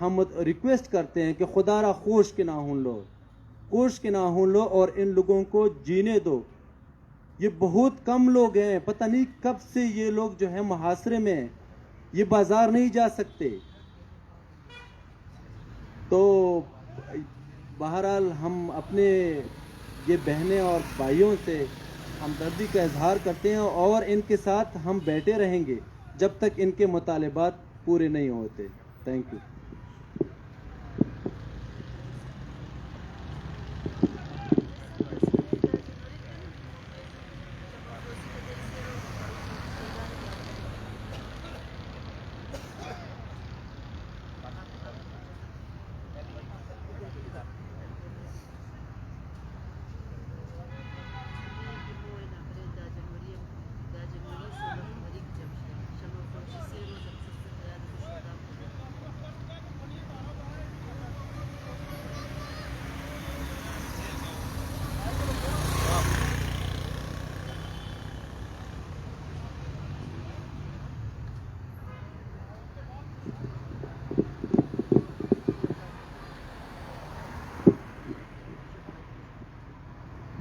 ہم ریکویسٹ کرتے ہیں کہ خدا را خوش کے نہ ہون لو اور ان لوگوں کو جینے دو. یہ بہت کم لوگ ہیں, پتہ نہیں کب سے یہ لوگ جو ہیں محاصرے میں ہیں, یہ بازار نہیں جا سکتے. تو بہرحال ہم اپنے یہ بہنیں اور بھائیوں سے ہمدردی کا اظہار کرتے ہیں اور ان کے ساتھ ہم بیٹھے رہیں گے جب تک ان کے مطالبات پورے نہیں ہوتے. Thank you.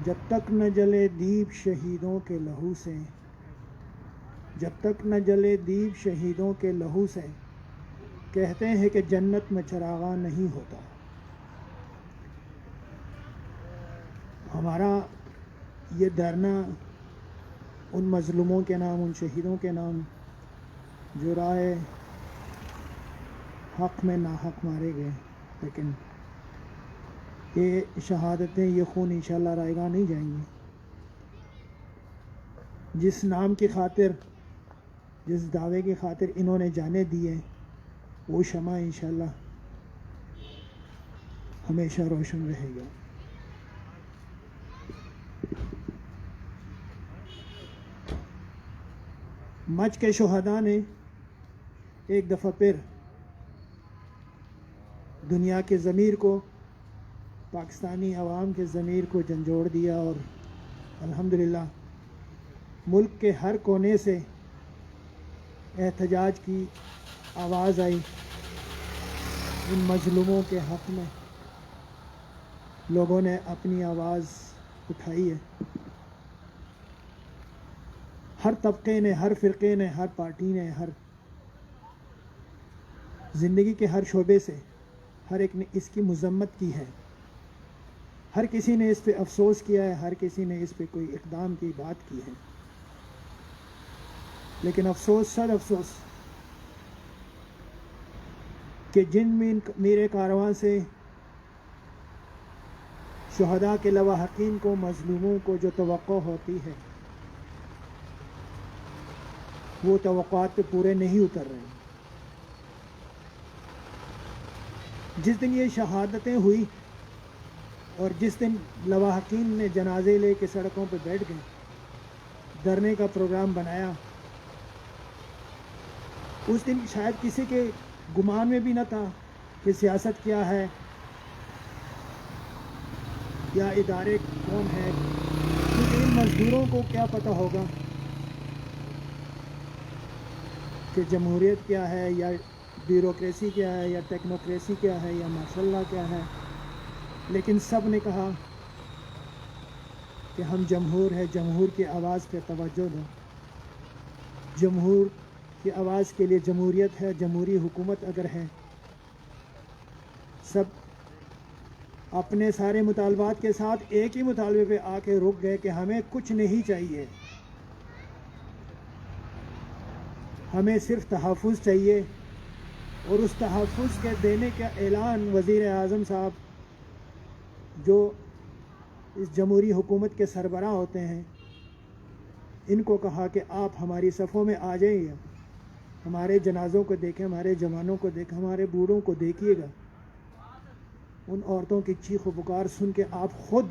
جب تک نہ جلے دیپ شہیدوں کے لہو سے، جب تک نہ جلے دیپ شہیدوں کے لہو سے، کہتے ہیں کہ جنت میں چراغاں نہیں ہوتا. ہمارا یہ دھرنا ان مظلوموں کے نام، ان شہیدوں کے نام جو رائے حق میں ناحق مارے گئے، لیکن یہ شہادتیں، یہ خون انشاءاللہ رائے گاہ نہیں جائیں گے. جس نام کی خاطر، جس دعوے کی خاطر انہوں نے جانے دیے، وہ شمع انشاءاللہ ہمیشہ روشن رہے گا. مچ کے شہداء نے ایک دفعہ پھر دنیا کے ضمیر کو، پاکستانی عوام کے ضمیر کو جھنجھوڑ دیا، اور الحمدللہ ملک کے ہر کونے سے احتجاج کی آواز آئی. ان مظلوموں کے حق میں لوگوں نے اپنی آواز اٹھائی ہے. ہر طبقے نے، ہر فرقے نے، ہر پارٹی نے، ہر زندگی کے ہر شعبے سے ہر ایک نے اس کی مذمت کی ہے. ہر کسی نے اس پہ افسوس کیا ہے، ہر کسی نے اس پہ کوئی اقدام کی بات کی ہے. لیکن افسوس، صد افسوس کہ جن میرے کارواں سے شہداء کے لواحقین کو، مظلوموں کو جو توقع ہوتی ہے، وہ توقعات پہ پورے نہیں اتر رہے ہیں. جس دن یہ شہادتیں ہوئی اور جس دن لواحقین نے جنازے لے کے سڑکوں پہ بیٹھ گئے، دھرنے کا پروگرام بنایا، اس دن شاید کسی کے گمان میں بھی نہ تھا کہ سیاست کیا ہے یا ادارے کون ہے، کیونکہ ان مزدوروں کو کیا پتہ ہوگا کہ جمہوریت کیا ہے، یا بیوروکریسی کیا ہے، یا ٹیکنوکریسی کیا ہے، یا ماشاء اللہ کیا ہے. لیکن سب نے کہا کہ ہم جمہور ہے، جمہور کی آواز پہ توجہ دو. جمہور کی آواز کے لیے جمہوریت ہے، جمہوری حکومت اگر ہے. سب اپنے سارے مطالبات کے ساتھ ایک ہی مطالبے پہ آ کے رک گئے کہ ہمیں کچھ نہیں چاہیے، ہمیں صرف تحفظ چاہیے. اور اس تحفظ کے دینے کا اعلان وزیر اعظم صاحب، جو اس جمہوری حکومت کے سربراہ ہوتے ہیں، ان کو کہا کہ آپ ہماری صفوں میں آ جائیے، ہمارے جنازوں کو دیکھیں، ہمارے جوانوں کو دیکھیں، ہمارے بوڑھوں کو دیکھیے گا. ان عورتوں کی چیخ و پکار سن کے آپ خود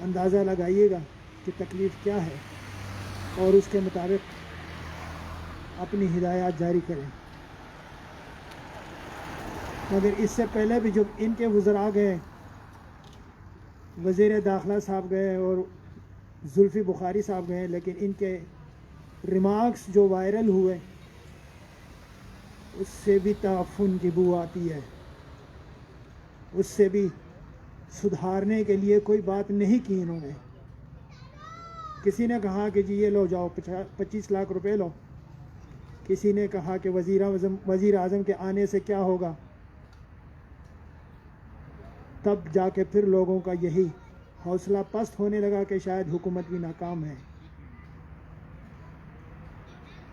اندازہ لگائیے گا کہ تکلیف کیا ہے، اور اس کے مطابق اپنی ہدایات جاری کریں. مگر اس سے پہلے بھی جب ان کے وزراء گئے، وزیر داخلہ صاحب گئے اور زلفی بخاری صاحب گئے، لیکن ان کے ریمارکس جو وائرل ہوئے اس سے بھی تعفن کی بو آتی ہے، اس سے بھی سدھارنے کے لیے کوئی بات نہیں کی انہوں نے. کسی نے کہا کہ جی یہ لو جاؤ 25 لاکھ روپے لو، کسی نے کہا کہ وزیر اعظم کے آنے سے کیا ہوگا، تب جا کے پھر لوگوں کا یہی حوصلہ پست ہونے لگا کہ شاید حکومت بھی ناکام ہے.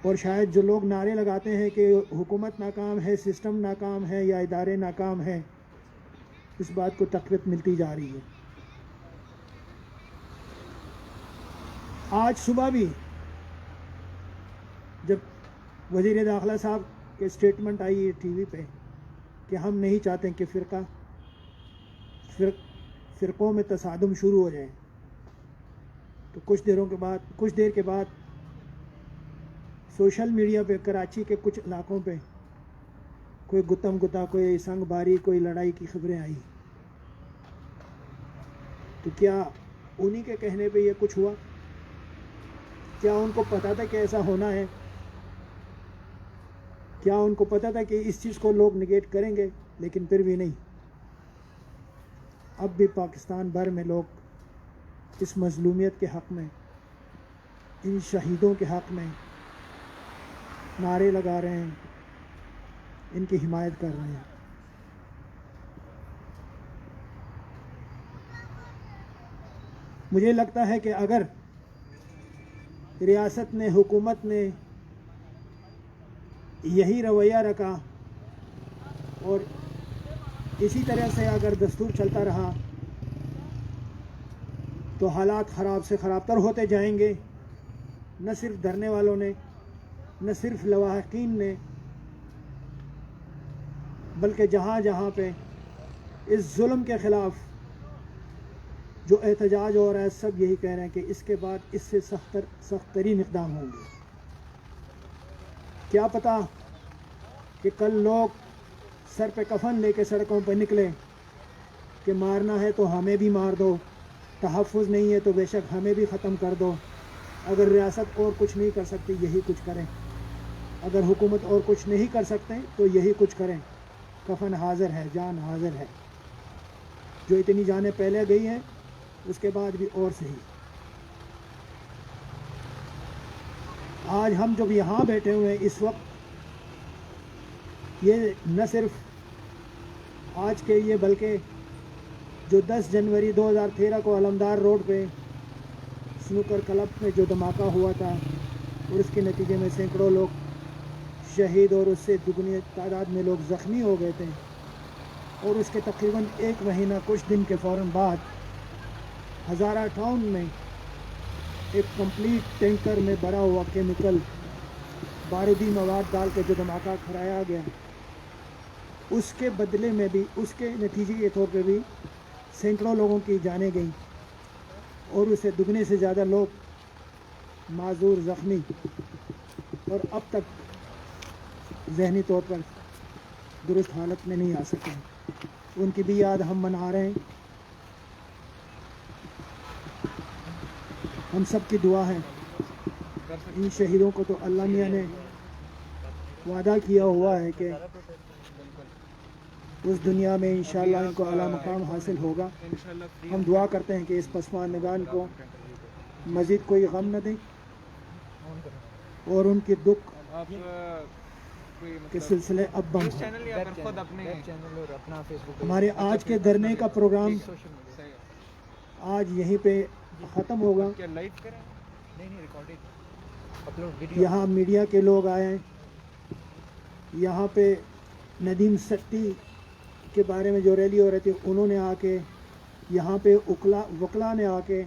اور شاید جو لوگ نعرے لگاتے ہیں کہ حکومت ناکام ہے، سسٹم ناکام ہے یا ادارے ناکام ہیں، اس بات کو تقویت ملتی جا رہی ہے. آج صبح بھی جب وزیر داخلہ صاحب کے اسٹیٹمنٹ آئی ہے ٹی وی پہ کہ ہم نہیں چاہتے کہ فرقوں میں تصادم شروع ہو جائے، تو کچھ دیر کے بعد سوشل میڈیا پہ کراچی کے کچھ علاقوں پہ کوئی گتم گتا، کوئی سنگ باری، کوئی لڑائی کی خبریں آئی. تو کیا انہی کے کہنے پہ یہ کچھ ہوا؟ کیا ان کو پتا تھا کہ ایسا ہونا ہے؟ کیا ان کو پتا تھا کہ اس چیز کو لوگ نگیٹ کریں گے؟ لیکن پھر بھی نہیں. اب بھی پاکستان بھر میں لوگ اس مظلومیت کے حق میں، ان شہیدوں کے حق میں نعرے لگا رہے ہیں، ان کی حمایت کر رہے ہیں. مجھے لگتا ہے کہ اگر ریاست نے، حکومت نے یہی رویہ رکھا اور اسی طرح سے اگر دستور چلتا رہا تو حالات خراب سے خراب تر ہوتے جائیں گے. نہ صرف دھرنے والوں نے، نہ صرف لواحقین نے، بلکہ جہاں جہاں پہ اس ظلم کے خلاف جو احتجاج ہو رہا ہے، سب یہی کہہ رہے ہیں کہ اس کے بعد اس سے سخت ترین اقدام ہوں گے. کیا پتہ کہ کل لوگ سر پہ کفن لے کے سڑکوں پہ نکلے کہ مارنا ہے تو ہمیں بھی مار دو، تحفظ نہیں ہے تو بے شک ہمیں بھی ختم کر دو. اگر ریاست اور کچھ نہیں کر سکتی، یہی کچھ کریں. اگر حکومت اور کچھ نہیں کر سکتے تو یہی کچھ کریں. کفن حاضر ہے، جان حاضر ہے. جو اتنی جانیں پہلے گئی ہیں اس کے بعد بھی اور صحیح. آج ہم جب یہاں بیٹھے ہوئے ہیں اس وقت، یہ نہ صرف آج کے یہ بلکہ جو 10 جنوری 2013 کو علمدار روڈ پہ سنوکر کلب میں جو دھماکہ ہوا تھا اور اس کے نتیجے میں سینکڑوں لوگ شہید اور اس سے دگنی تعداد میں لوگ زخمی ہو گئے تھے، اور اس کے تقریباً 1 مہینہ کچھ دن کے فوراً بعد ہزارہ ٹاؤن میں ایک کمپلیٹ ٹینکر میں بھرا ہوا کیمیکل بارودی مواد ڈال کے جو دھماکہ کرایا گیا، اس کے بدلے میں بھی، اس کے نتیجے کے طور پہ بھی سینکڑوں لوگوں کی جانیں گئیں اور اسے دگنے سے زیادہ لوگ معذور، زخمی اور اب تک ذہنی طور پر درست حالت میں نہیں آ سکے. ان کی بھی یاد ہم منا رہے ہیں. ہم سب کی دعا ہے. ان شہیدوں کو تو اللہ میاں نے وعدہ کیا ہوا ہے کہ اس دنیا میں انشاءاللہ ان کو اعلیٰ مقام حاصل ہوگا. ہم دعا کرتے ہیں کہ اس پسماندگان کو مزید کوئی غم نہ دیں اور ان کے دکھ کے سلسلے اب بم ہوں. ہمارے آج کے دھرنے کا پروگرام آج یہیں پہ ختم ہوگا. یہاں میڈیا کے لوگ آئے ہیں. یہاں پہ ندیم سٹی کے بارے میں جو ریلی ہو رہی تھی انہوں نے آ کے، یہاں پہ وکلا نے آ کے،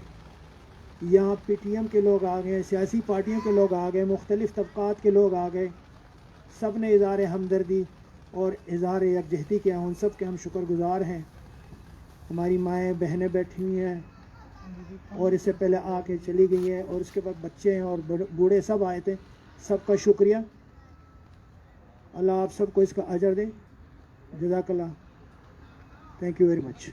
یہاں پی ٹی ایم کے لوگ آ گئے، سیاسی پارٹیوں کے لوگ آ گئے، مختلف طبقات کے لوگ آ گئے. سب نے اظہار ہمدردی اور اظہار یکجہتی کیا. ان سب کے ہم شکر گزار ہیں. ہماری مائیں بہنیں بیٹھی ہوئی ہیں اور اس سے پہلے آ کے چلی گئی ہیں، اور اس کے بعد بچے ہیں اور بوڑھے سب آئے تھے. سب کا شکریہ. اللہ آپ سب کو اس کا اجر دے. جزاک اللہ. Thank you very much.